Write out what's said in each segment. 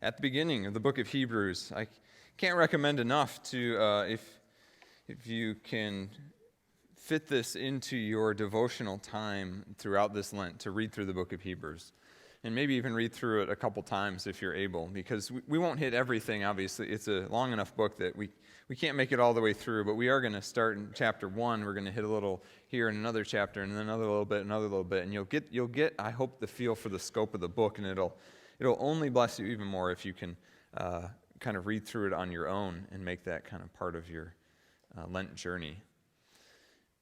at the beginning of the book of Hebrews. I can't recommend enough to, if you can fit this into your devotional time throughout this Lent, to read through the book of Hebrews. And maybe even read through it a couple times if you're able, because we won't hit everything, obviously. It's a long enough book that we can't make it all the way through, but we are going to start in chapter 1. We're going to hit a little here in another chapter, and then another little bit, and you'll get, I hope, the feel for the scope of the book, and it'll only bless you even more if you can kind of read through it on your own and make that kind of part of your Lent journey.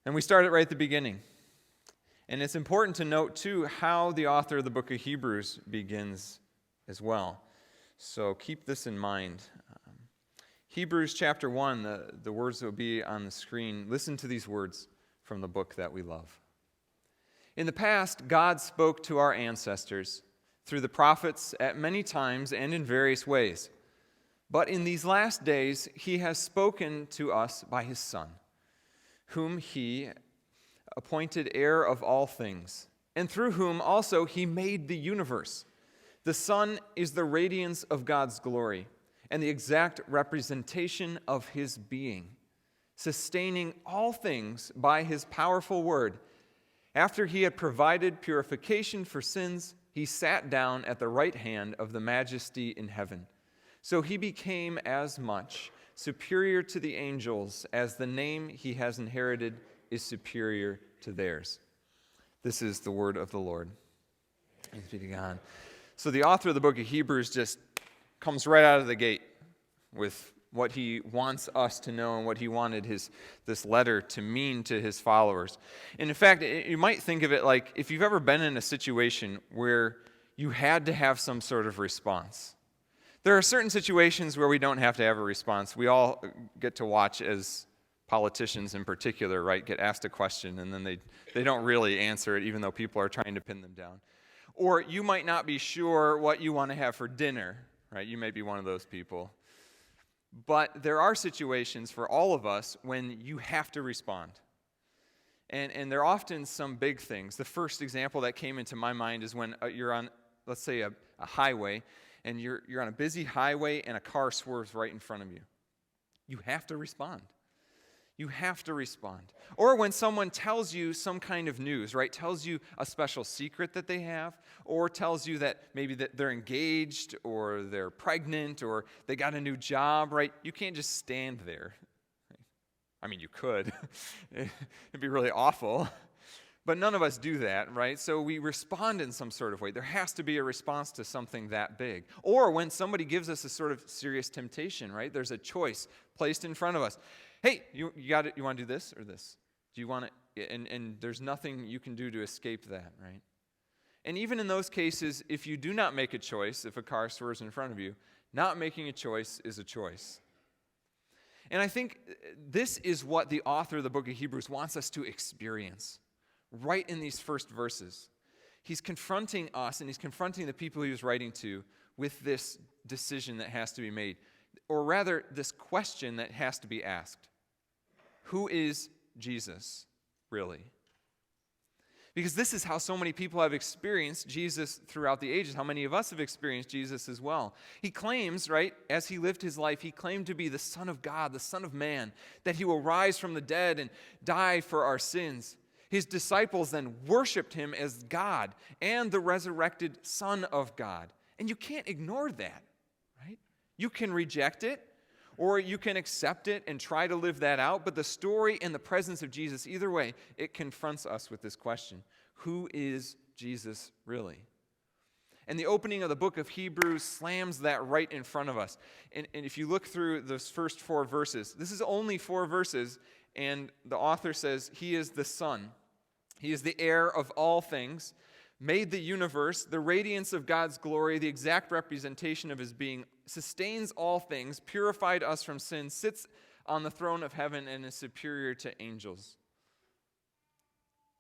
And we start it right at the beginning. And it's important to note, too, how the author of the book of Hebrews begins as well. So keep this in mind. Hebrews chapter 1, the words that will be on the screen. Listen to these words from the book that we love. In the past, God spoke to our ancestors through the prophets at many times and in various ways. But in these last days, he has spoken to us by his Son, whom he appointed heir of all things, and through whom also he made the universe. The Son is the radiance of God's glory and the exact representation of his being, sustaining all things by his powerful word. After he had provided purification for sins, he sat down at the right hand of the Majesty in heaven. So he became as much superior to the angels as the name he has inherited is superior to theirs. This is the word of the Lord. Thanks be to God. So the author of the book of Hebrews just comes right out of the gate with what he wants us to know and what he wanted this letter to mean to his followers. And in fact, you might think of it like if you've ever been in a situation where you had to have some sort of response. There are certain situations where we don't have to have a response. We all get to watch as politicians in particular, right, get asked a question and then they don't really answer it even though people are trying to pin them down. Or you might not be sure what you want to have for dinner, right? You may be one of those people. But there are situations for all of us when you have to respond. And there are often some big things. The first example that came into my mind is when you're on, let's say, a highway, and you're on a busy highway and a car swerves right in front of you. You have to respond. You have to respond. Or when someone tells you some kind of news, right? Tells you a special secret that they have, or tells you that maybe that they're engaged, or they're pregnant, or they got a new job, right? You can't just stand there. I mean, you could. It'd be really awful. But none of us do that, right? So we respond in some sort of way. There has to be a response to something that big. Or when somebody gives us a sort of serious temptation, right? There's a choice placed in front of us. Hey, you got it. You want to do this or this? Do you want it? And there's nothing you can do to escape that, right? And even in those cases, if you do not make a choice, if a car swerves in front of you, not making a choice is a choice. And I think this is what the author of the book of Hebrews wants us to experience right in these first verses. He's confronting us and he's confronting the people he was writing to with this decision that has to be made, or rather, this question that has to be asked. Who is Jesus, really? Because this is how so many people have experienced Jesus throughout the ages. How many of us have experienced Jesus as well? He claims, right, as he lived his life, he claimed to be the Son of God, the Son of Man, that he will rise from the dead and die for our sins. His disciples then worshiped him as God and the resurrected Son of God. And you can't ignore that, right? You can reject it, or you can accept it and try to live that out, but the story and the presence of Jesus, either way, it confronts us with this question. Who is Jesus really? And the opening of the book of Hebrews slams that right in front of us. And if you look through those first 4 verses, this is only 4 verses, and the author says, he is the Son. He is the heir of all things, made the universe, the radiance of God's glory, the exact representation of his being, sustains all things, purified us from sin, sits on the throne of heaven, and is superior to angels.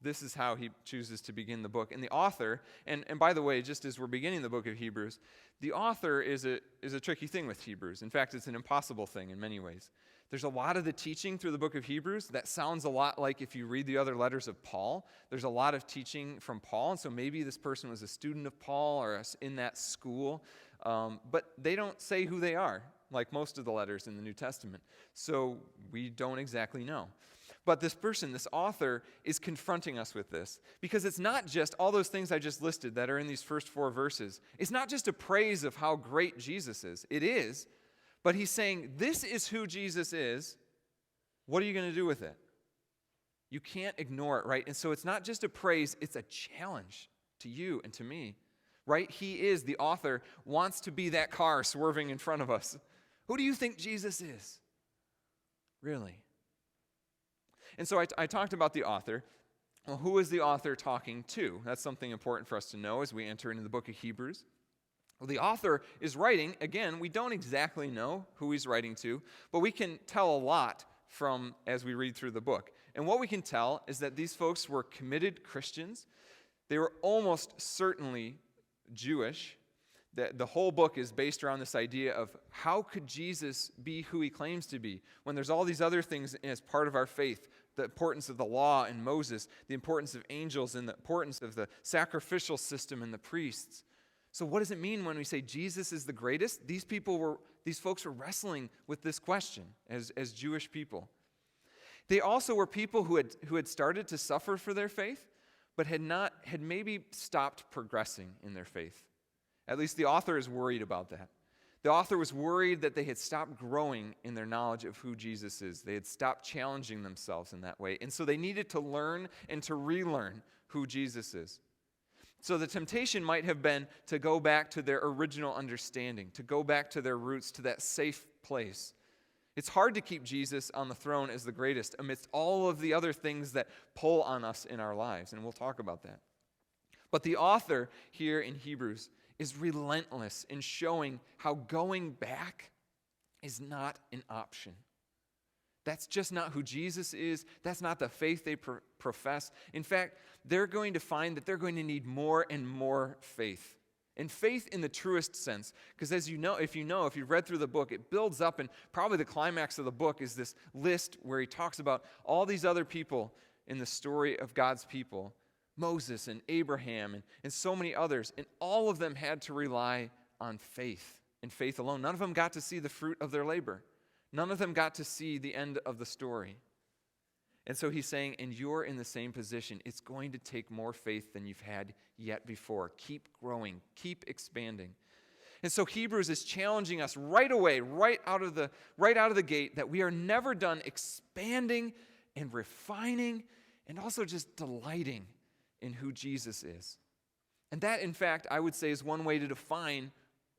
This is how he chooses to begin the book. And the author, and by the way, just as we're beginning the book of Hebrews, the author is a tricky thing with Hebrews. In fact, it's an impossible thing in many ways. There's a lot of the teaching through the book of Hebrews that sounds a lot like if you read the other letters of Paul. There's a lot of teaching from Paul, and so maybe this person was a student of Paul or in that school, but they don't say who they are, like most of the letters in the New Testament. So we don't exactly know. But this person, this author, is confronting us with this because it's not just all those things I just listed that are in these first 4 verses. It's not just a praise of how great Jesus is. It is, but he's saying, this is who Jesus is. What are you going to do with it? You can't ignore it, right? And so it's not just a praise, it's a challenge to you and to me, right? He is, the author, wants to be that car swerving in front of us. Who do you think Jesus is? Really? And so I talked about the author. Well, who is the author talking to? That's something important for us to know as we enter into the book of Hebrews. Well, the author is writing, again, we don't exactly know who he's writing to, but we can tell a lot from as we read through the book. And what we can tell is that these folks were committed Christians. They were almost certainly Jewish. The whole book is based around this idea of how could Jesus be who he claims to be when there's all these other things as part of our faith, the importance of the law and Moses, the importance of angels, and the importance of the sacrificial system and the priests. So what does it mean when we say Jesus is the greatest? These folks were wrestling with this question as Jewish people. They also were people who had started to suffer for their faith, but had maybe stopped progressing in their faith. At least the author is worried about that. The author was worried that they had stopped growing in their knowledge of who Jesus is. They had stopped challenging themselves in that way. And so they needed to learn and to relearn who Jesus is. So the temptation might have been to go back to their original understanding, to go back to their roots, to that safe place. It's hard to keep Jesus on the throne as the greatest amidst all of the other things that pull on us in our lives, and we'll talk about that. But the author here in Hebrews is relentless in showing how going back is not an option. That's just not who Jesus is. That's not the faith they profess. In fact, they're going to find that they're going to need more and more faith. And faith in the truest sense. Because as you know, if you've read through the book, it builds up, and probably the climax of the book is this list where he talks about all these other people in the story of God's people. Moses and Abraham and so many others. And all of them had to rely on faith and faith alone. None of them got to see the fruit of their labor. None of them got to see the end of the story. And so he's saying, and you're in the same position. It's going to take more faith than you've had yet before. Keep growing. Keep expanding. And so Hebrews is challenging us right away, right out of the gate, that we are never done expanding and refining and also just delighting in who Jesus is. And that, in fact, I would say is one way to define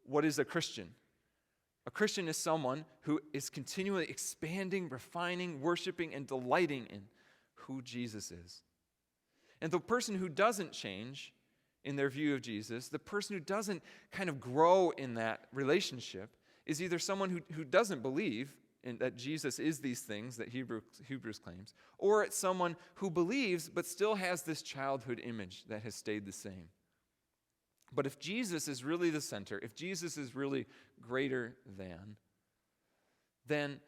what is a Christian. A Christian is someone who is continually expanding, refining, worshiping, and delighting in who Jesus is. And the person who doesn't change in their view of Jesus, the person who doesn't kind of grow in that relationship, is either someone who doesn't believe that Jesus is these things that Hebrews claims, or it's someone who believes but still has this childhood image that has stayed the same. But if Jesus is really the center, if Jesus is really greater than, then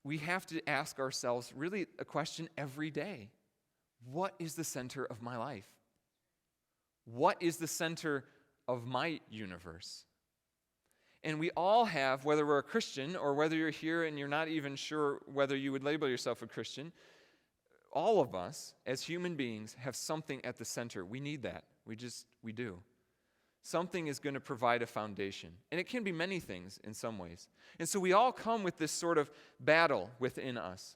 we have to ask ourselves really a question every day. What is the center of my life? What is the center of my universe? And we all have, whether we're a Christian or whether you're here and you're not even sure whether you would label yourself a Christian, all of us as human beings have something at the center. We need that. We do. Something is going to provide a foundation. And it can be many things in some ways. And so we all come with this sort of battle within us.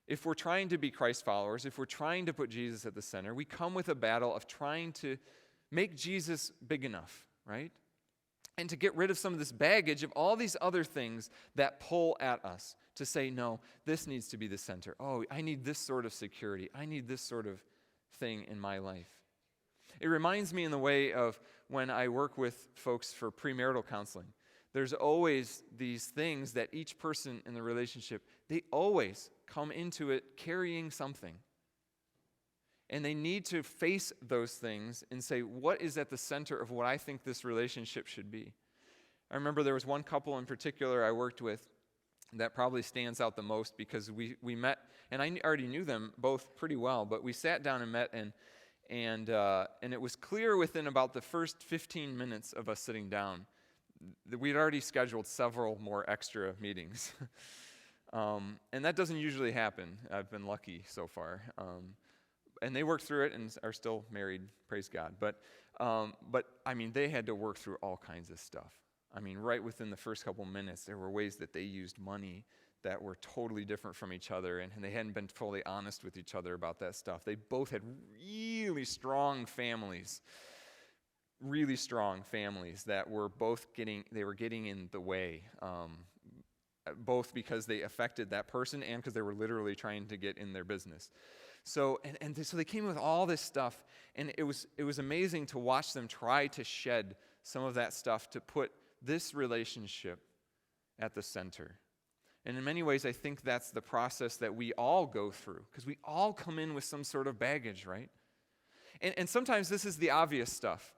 If we're trying to be Christ followers, if we're trying to put Jesus at the center, we come with a battle of trying to make Jesus big enough, right? And to get rid of some of this baggage of all these other things that pull at us to say, no, this needs to be the center. Oh, I need this sort of security. I need this sort of thing in my life. It reminds me in the way of when I work with folks for premarital counseling. There's always these things that each person in the relationship, they always come into it carrying something. And they need to face those things and say, what is at the center of what I think this relationship should be? I remember there was one couple in particular I worked with. that probably stands out the most because we met, and I already knew them both pretty well, but we sat down and met, and it was clear within about the first 15 minutes of us sitting down that we'd already scheduled several more extra meetings. And that doesn't usually happen. I've been lucky so far. And they worked through it and are still married, praise God. But I mean, they had to work through all kinds of stuff. I mean, right within the first couple minutes, there were ways that they used money that were totally different from each other, and they hadn't been fully honest with each other about that stuff. They both had really strong families that were both getting in the way, both because they affected that person and because they were literally trying to get in their business. So so they came with all this stuff, and it was amazing to watch them try to shed some of that stuff to put this relationship at the center. And in many ways, I think that's the process that we all go through, because we all come in with some sort of baggage, right? And sometimes this is the obvious stuff,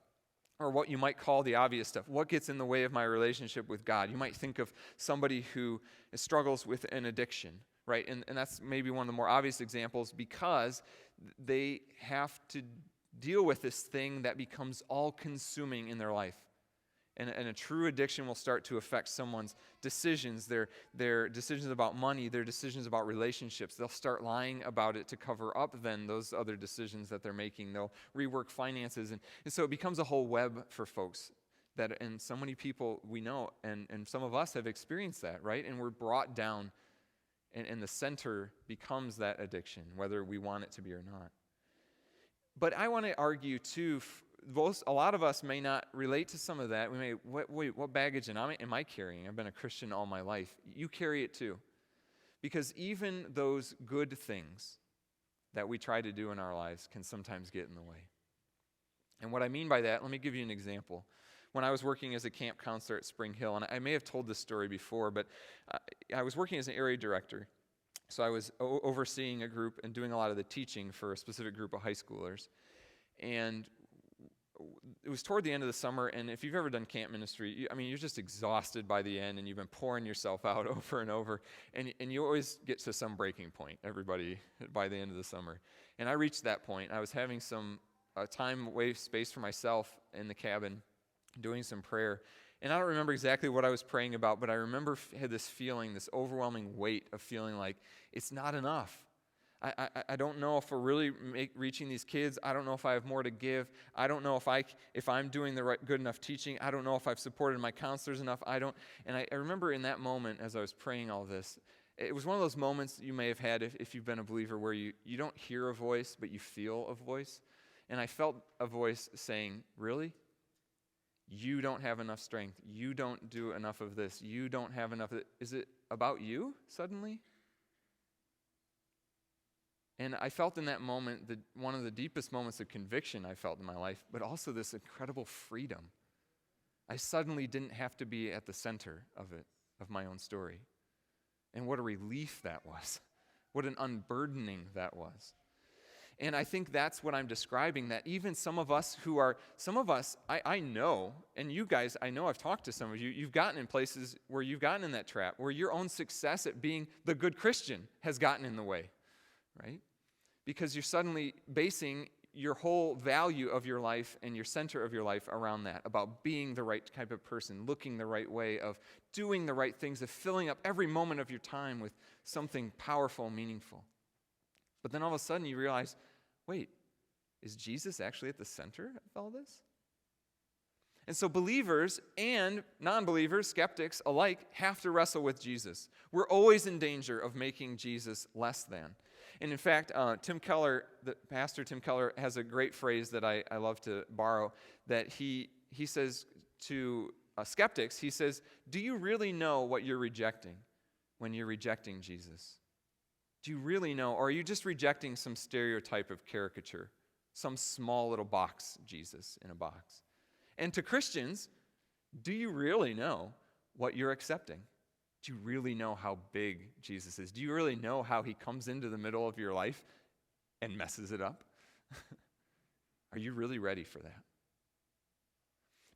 or what you might call the obvious stuff. What gets in the way of my relationship with God? You might think of somebody who struggles with an addiction, right? And that's maybe one of the more obvious examples, because they have to deal with this thing that becomes all-consuming in their life. And a true addiction will start to affect someone's decisions, their decisions about money, their decisions about relationships. They'll start lying about it to cover up then those other decisions that they're making. They'll rework finances. And so it becomes a whole web for folks. And so many people we know, and some of us have experienced that, right? And we're brought down, and the center becomes that addiction, whether we want it to be or not. But I want to argue, too, a lot of us may not relate to some of that. We may, what baggage am I carrying? I've been a Christian all my life. You carry it too. Because even those good things that we try to do in our lives can sometimes get in the way. And what I mean by that, let me give you an example. When I was working as a camp counselor at Spring Hill, and I may have told this story before, but I was working as an area director. So I was overseeing a group and doing a lot of the teaching for a specific group of high schoolers. And it was toward the end of the summer, and if you've ever done camp ministry, you're just exhausted by the end, and you've been pouring yourself out over and over, and you always get to some breaking point, everybody, by the end of the summer. And I reached that point. I was having some time away space for myself in the cabin, doing some prayer, and I don't remember exactly what I was praying about, but I remember had this feeling, this overwhelming weight of feeling like it's not enough. I don't know if we're really reaching these kids. I don't know if I have more to give. I don't know if I'm doing the good enough teaching. I don't know if I've supported my counselors enough. And I remember in that moment, as I was praying all this, it was one of those moments you may have had if you've been a believer where you don't hear a voice, but you feel a voice. And I felt a voice saying, really? You don't have enough strength. You don't do enough of this. You don't have enough of it. Is it about you suddenly? And I felt in that moment one of the deepest moments of conviction I felt in my life, but also this incredible freedom. I suddenly didn't have to be at the center of my own story. And what a relief that was. What an unburdening that was. And I think that's what I'm describing, that even some of us, I know, and you guys, I know I've talked to some of you, you've gotten in places where you've gotten in that trap, where your own success at being the good Christian has gotten in the way. Right? Because you're suddenly basing your whole value of your life and your center of your life around that, about being the right type of person, looking the right way, of doing the right things, of filling up every moment of your time with something powerful and meaningful. But then all of a sudden you realize, wait, is Jesus actually at the center of all this? And so believers and non-believers, skeptics alike, have to wrestle with Jesus. We're always in danger of making Jesus less than. And in fact, Pastor Tim Keller has a great phrase that I love to borrow, that he says to skeptics, he says, do you really know what you're rejecting when you're rejecting Jesus? Do you really know, or are you just rejecting some stereotype of caricature, some small little box Jesus in a box? And to Christians, do you really know what you're accepting? Do you really know how big Jesus is? Do you really know how he comes into the middle of your life and messes it up? Are you really ready for that?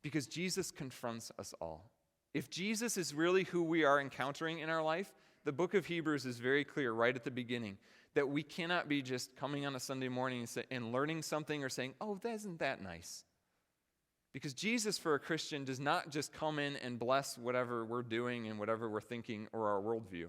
Because Jesus confronts us all. If Jesus is really who we are encountering in our life, the book of Hebrews is very clear right at the beginning that we cannot be just coming on a Sunday morning and learning something or saying, oh, isn't that nice? Because Jesus, for a Christian, does not just come in and bless whatever we're doing and whatever we're thinking or our worldview.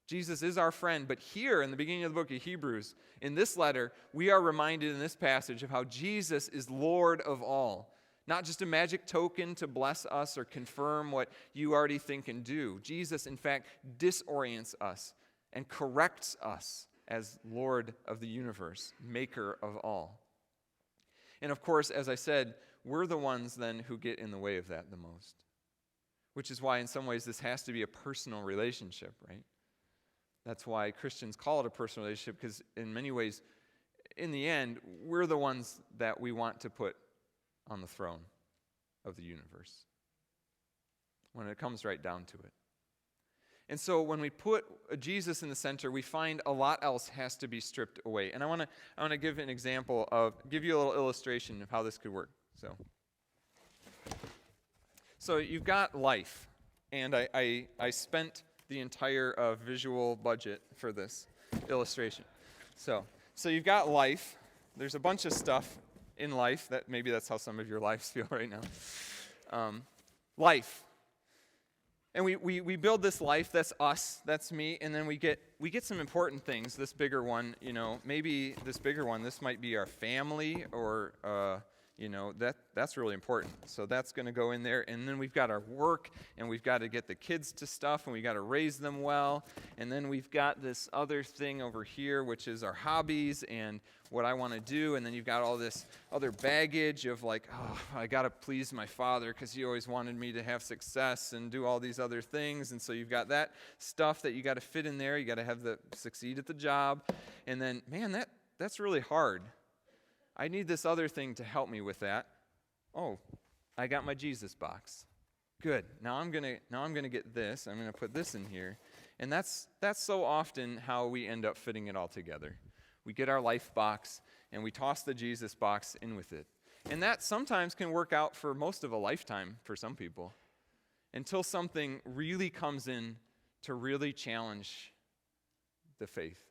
Jesus is our friend, but here in the beginning of the book of Hebrews, in this letter, we are reminded in this passage of how Jesus is Lord of all. Not just a magic token to bless us or confirm what you already think and do. Jesus, in fact, disorients us and corrects us as Lord of the universe, maker of all. And of course, as I said, we're the ones then who get in the way of that the most. Which is why in some ways this has to be a personal relationship, right? That's why Christians call it a personal relationship, because in many ways, in the end, we're the ones that we want to put on the throne of the universe when it comes right down to it. And so when we put Jesus in the center, we find a lot else has to be stripped away. And I want to give an example give you a little illustration of how this could work. So you've got life, and I spent the entire visual budget for this illustration. So you've got life. There's a bunch of stuff in life that maybe that's how some of your lives feel right now. Life. And we build this life, that's us, that's me, and then we get some important things. This bigger one, maybe this bigger one, this might be our family, or that's really important. So that's going to go in there. And then we've got our work, and we've got to get the kids to stuff, and we've got to raise them well. And then we've got this other thing over here, which is our hobbies and what I want to do. And then you've got all this other baggage of like, oh, I got to please my father because he always wanted me to have success and do all these other things. And so you've got that stuff that you got to fit in there. You got to succeed at the job. And then, man, that's really hard. I need this other thing to help me with that. Oh, I got my Jesus box. Good. Now I'm gonna get this. I'm gonna put this in here. And that's so often how we end up fitting it all together. We get our life box and we toss the Jesus box in with it. And that sometimes can work out for most of a lifetime for some people, until something really comes in to really challenge the faith.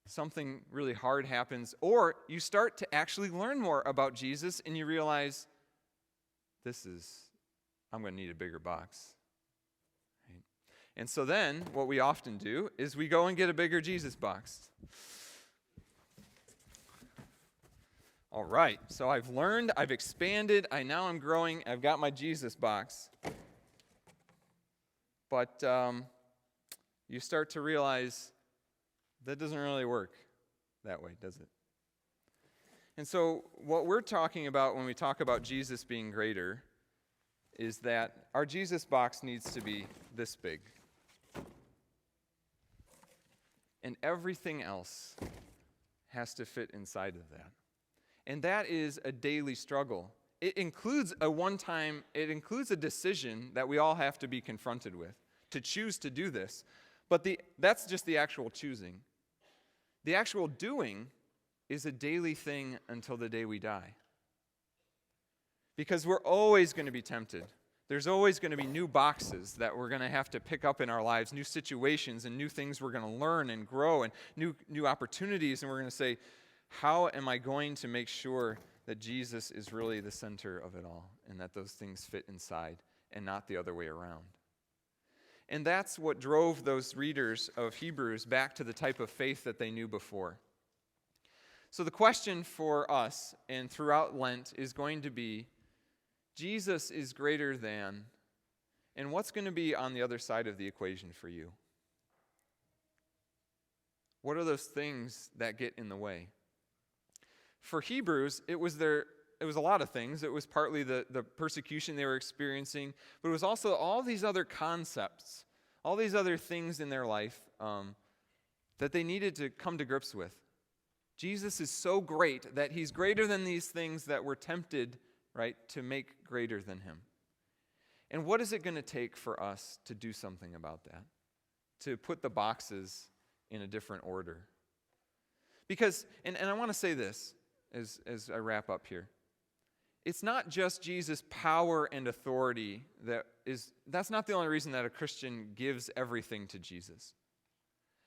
Something really hard happens, or you start to actually learn more about Jesus and you realize, I'm going to need a bigger box. Right? And so then what we often do is we go and get a bigger Jesus box. All right, so I've learned, I've expanded, now I'm growing, I've got my Jesus box. But you start to realize that doesn't really work that way, does it? And so what we're talking about when we talk about Jesus being greater is that our Jesus box needs to be this big. And everything else has to fit inside of that. And that is a daily struggle. It includes a decision that we all have to be confronted with, to choose to do this. But that's just the actual choosing. The actual doing is a daily thing until the day we die. Because we're always going to be tempted. There's always going to be new boxes that we're going to have to pick up in our lives, new situations and new things we're going to learn and grow, and new opportunities. And we're going to say, how am I going to make sure that Jesus is really the center of it all, and that those things fit inside and not the other way around? And that's what drove those readers of Hebrews back to the type of faith that they knew before. So the question for us and throughout Lent is going to be, Jesus is greater than, and what's going to be on the other side of the equation for you? What are those things that get in the way? For Hebrews, it was a lot of things. It was partly the persecution they were experiencing, but it was also all these other concepts, all these other things in their life that they needed to come to grips with. Jesus is so great that he's greater than these things that we're tempted, right, to make greater than him. And what is it going to take for us to do something about that? To put the boxes in a different order? Because, and I want to say this as I wrap up here. It's not just Jesus' power and authority that's not the only reason that a Christian gives everything to Jesus.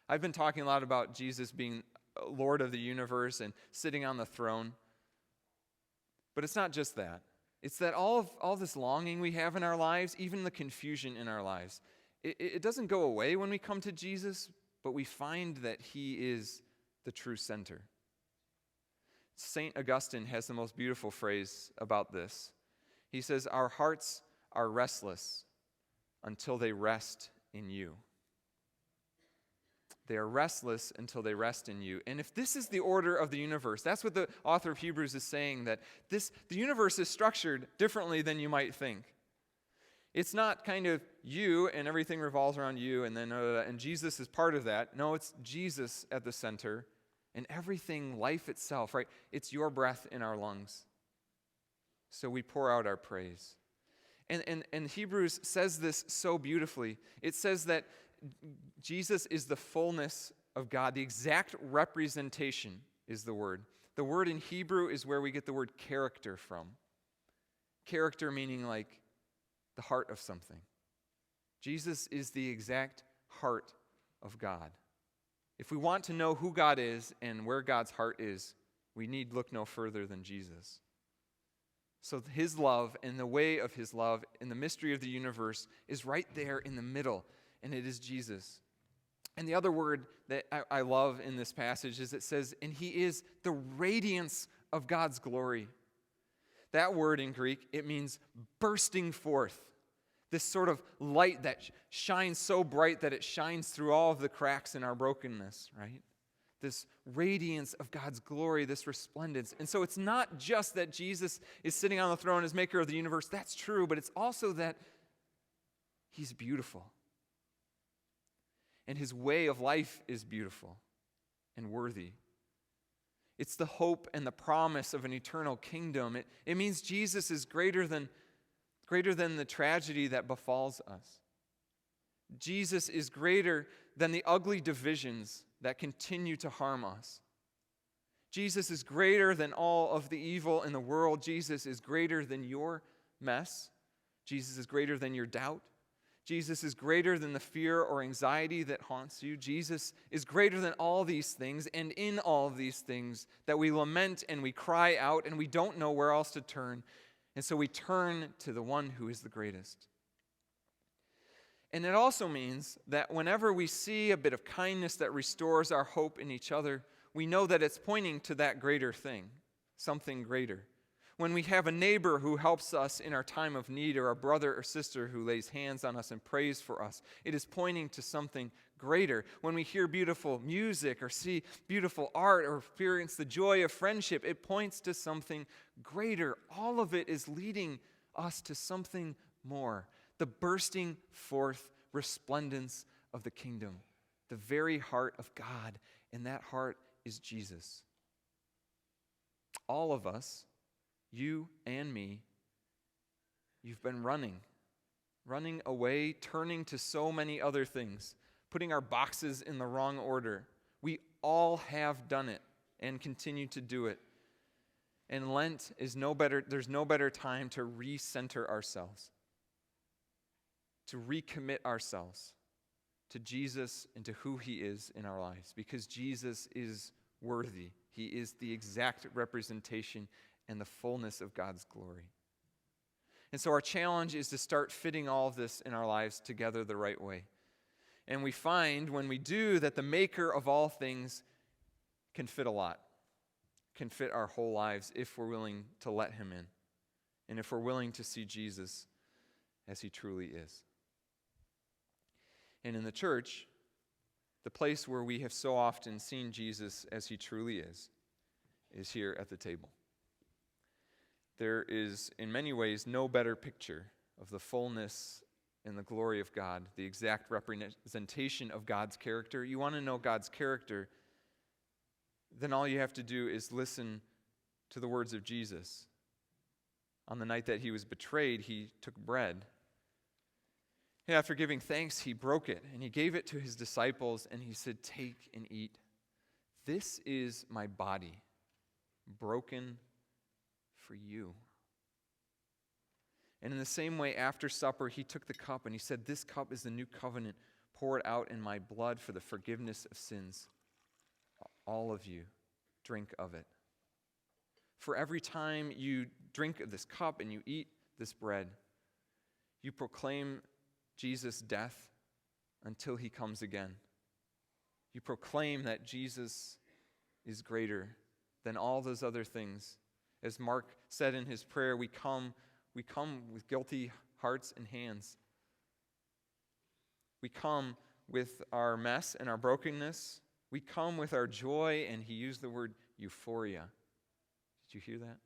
I've been talking a lot about Jesus being Lord of the universe and sitting on the throne. But it's not just that. It's that all this longing we have in our lives, even the confusion in our lives, it doesn't go away when we come to Jesus, but we find that he is the true center. St. Augustine has the most beautiful phrase about this. He says, "Our hearts are restless until they rest in you." They are restless until they rest in you. And if this is the order of the universe, that's what the author of Hebrews is saying, that the universe is structured differently than you might think. It's not kind of you and everything revolves around you and Jesus is part of that. No, it's Jesus at the center and everything, life itself, right? It's your breath in our lungs. So we pour out our praise. And Hebrews says this so beautifully. It says that Jesus is the fullness of God. The exact representation is the word. The word in Hebrew is where we get the word character from. Character meaning like the heart of something. Jesus is the exact heart of God. If we want to know who God is and where God's heart is, we need look no further than Jesus. So his love and the way of his love and the mystery of the universe is right there in the middle, and it is Jesus. And the other word that I love in this passage is it says, and he is the radiance of God's glory. That word in Greek, it means bursting forth. This sort of light that shines so bright that it shines through all of the cracks in our brokenness, right? This radiance of God's glory, this resplendence. And so it's not just that Jesus is sitting on the throne as maker of the universe. That's true, but it's also that he's beautiful. And his way of life is beautiful and worthy. It's the hope and the promise of an eternal kingdom. It means Jesus is greater than the tragedy that befalls us. Jesus is greater than the ugly divisions that continue to harm us. Jesus is greater than all of the evil in the world. Jesus is greater than your mess. Jesus is greater than your doubt. Jesus is greater than the fear or anxiety that haunts you. Jesus is greater than all these things, and in all of these things that we lament and we cry out and we don't know where else to turn. And so we turn to the one who is the greatest. And it also means that whenever we see a bit of kindness that restores our hope in each other, we know that it's pointing to that greater thing, something greater. When we have a neighbor who helps us in our time of need, or a brother or sister who lays hands on us and prays for us, it is pointing to something greater. When we hear beautiful music or see beautiful art or experience the joy of friendship, it points to something greater. All of it is leading us to something more. The bursting forth resplendence of the kingdom, the very heart of God, and that heart is Jesus. All of us, you and me, you've been running away, turning to so many other things, putting our boxes in the wrong order. We all have done it and continue to do it. And Lent is there's no better time to recenter ourselves, to recommit ourselves to Jesus and to who he is in our lives, because Jesus is worthy. He is the exact representation and the fullness of God's glory. And so our challenge is to start fitting all of this in our lives together the right way. And we find when we do that the maker of all things can fit a lot, can fit our whole lives if we're willing to let him in, and if we're willing to see Jesus as he truly is. And in the church, the place where we have so often seen Jesus as he truly is here at the table. There is, in many ways, no better picture of the fullness and the glory of God, the exact representation of God's character. You want to know God's character, then all you have to do is listen to the words of Jesus. On the night that he was betrayed, he took bread. And after giving thanks, he broke it, and he gave it to his disciples, and he said, "Take and eat. This is my body, broken for you." And in the same way, after supper, he took the cup and he said, "This cup is the new covenant poured out in my blood for the forgiveness of sins. All of you, drink of it." For every time you drink of this cup and you eat this bread, you proclaim Jesus' death until he comes again. You proclaim that Jesus is greater than all those other things. As Mark said in his prayer, we come with guilty hearts and hands. We come with our mess and our brokenness. We come with our joy, and he used the word euphoria. Did you hear that?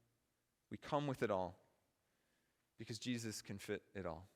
We come with it all because Jesus can fit it all.